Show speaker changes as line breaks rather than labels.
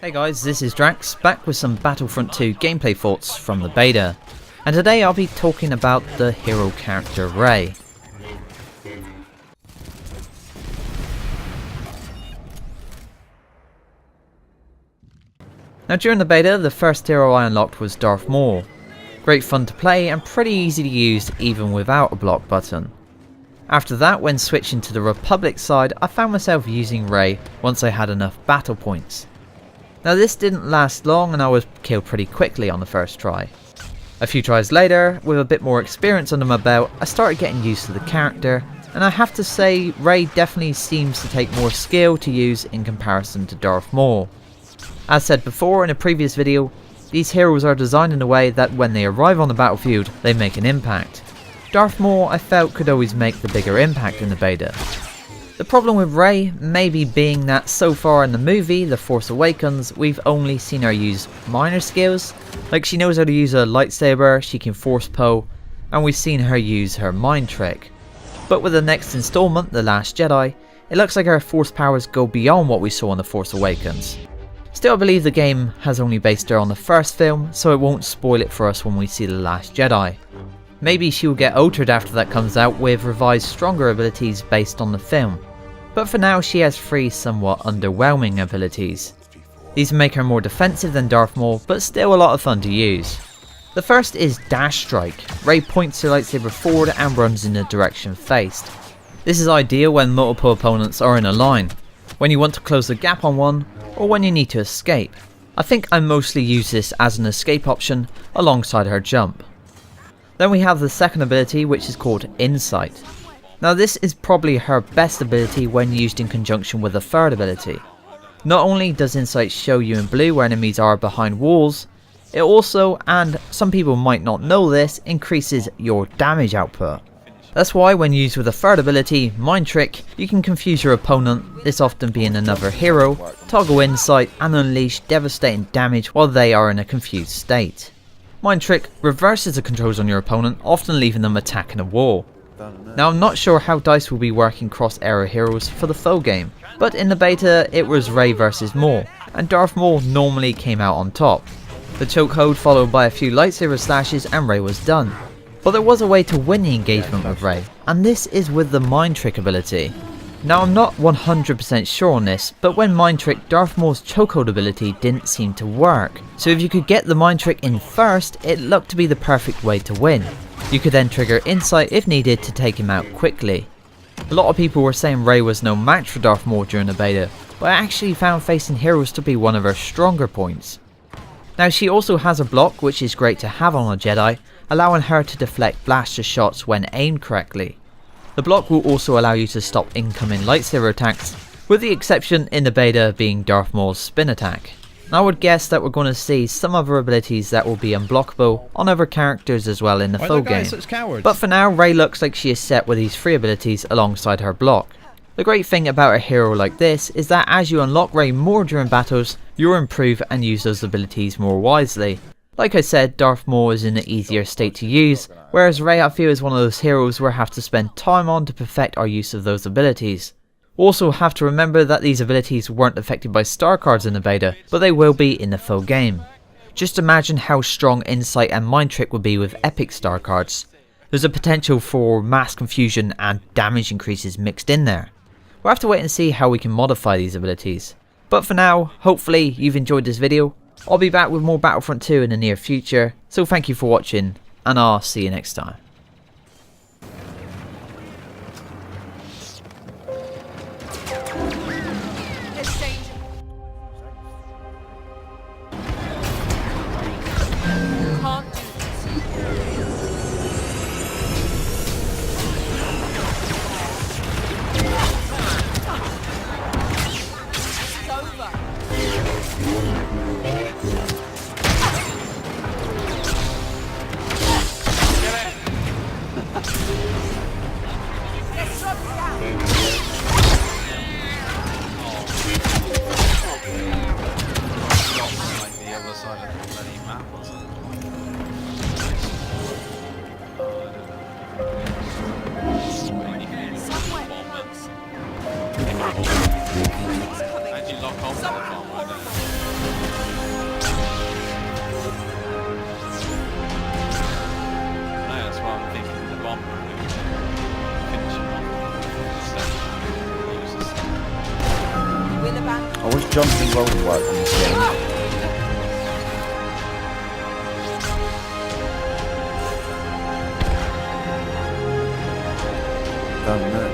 Hey guys, this is Drax, back with some Battlefront 2 gameplay thoughts from the beta. And today I'll be talking about the hero character REY. Now during the beta, the first hero I unlocked was Darth Maul. Great fun to play and pretty easy to use even without a block button. After that, when switching to the Republic side, I found myself using REY once I had enough battle points. Now this didn't last long and I was killed pretty quickly on the first try. A few tries later, with a bit more experience under my belt, I started getting used to the character, and I have to say REY definitely seems to take more skill to use in comparison to Darth Maul. As said before in a previous video, these heroes are designed in a way that when they arrive on the battlefield, they make an impact. Darth Maul I felt could always make the bigger impact in the beta. The problem with REY maybe being that so far in the movie, The Force Awakens, we've only seen her use minor skills, like she knows how to use a lightsaber, she can force pull, and we've seen her use her mind trick. But with the next installment, The Last Jedi, it looks like her force powers go beyond what we saw in The Force Awakens. Still, I believe the game has only based her on the first film, so it won't spoil it for us when we see The Last Jedi. Maybe she will get altered after that comes out with revised stronger abilities based on the film. But for now she has 3 somewhat underwhelming abilities. These make her more defensive than Darth Maul, but still a lot of fun to use. The first is Dash Strike. REY points her lightsaber forward and runs in the direction faced. This is ideal when multiple opponents are in a line, when you want to close the gap on one, or when you need to escape. I think I mostly use this as an escape option alongside her jump. Then we have the second ability, which is called Insight. Now this is probably her best ability when used in conjunction with the third ability. Not only does Insight show you in blue where enemies are behind walls, it also, and some people might not know this, increases your damage output. That's why when used with a third ability, Mind Trick, you can confuse your opponent, this often being another hero, toggle Insight and unleash devastating damage while they are in a confused state. Mind Trick reverses the controls on your opponent, often leaving them attacking a wall. Now I'm not sure how DICE will be working cross-era heroes for the full game, but in the beta it was REY versus Maul, and Darth Maul normally came out on top. The chokehold followed by a few lightsaber slashes and REY was done. But there was a way to win the engagement with REY, and this is with the Mind Trick ability. Now I'm not 100% sure on this, but when Mind Trick, Darth Maul's chokehold ability didn't seem to work. So if you could get the Mind Trick in first, it looked to be the perfect way to win. You could then trigger Insight if needed to take him out quickly. A lot of people were saying REY was no match for Darth Maul during the beta, but I actually found facing heroes to be one of her stronger points. Now she also has a block which is great to have on a Jedi, allowing her to deflect blaster shots when aimed correctly. The block will also allow you to stop incoming lightsaber attacks, with the exception in the beta being Darth Maul's spin attack. I would guess that we're going to see some other abilities that will be unblockable on other characters as well in the full game. But for now, REY looks like she is set with these 3 abilities alongside her block. The great thing about a hero like this is that as you unlock REY more during battles, you'll improve and use those abilities more wisely. Like I said, Darth Maul is in an easier state to use, whereas REY I feel is one of those heroes where I have to spend time on to perfect our use of those abilities. Also have to remember that these abilities weren't affected by star cards in the beta, but they will be in the full game. Just imagine how strong Insight and Mind Trick would be with epic star cards. There's a potential for mass confusion and damage increases mixed in there. We'll have to wait and see how we can modify these abilities. But for now, hopefully you've enjoyed this video. I'll be back with more Battlefront 2 in the near future, so thank you for watching, and I'll see you next time.
Actually lock off the phone right now. I was jumping and rolling work on this game. Don't know.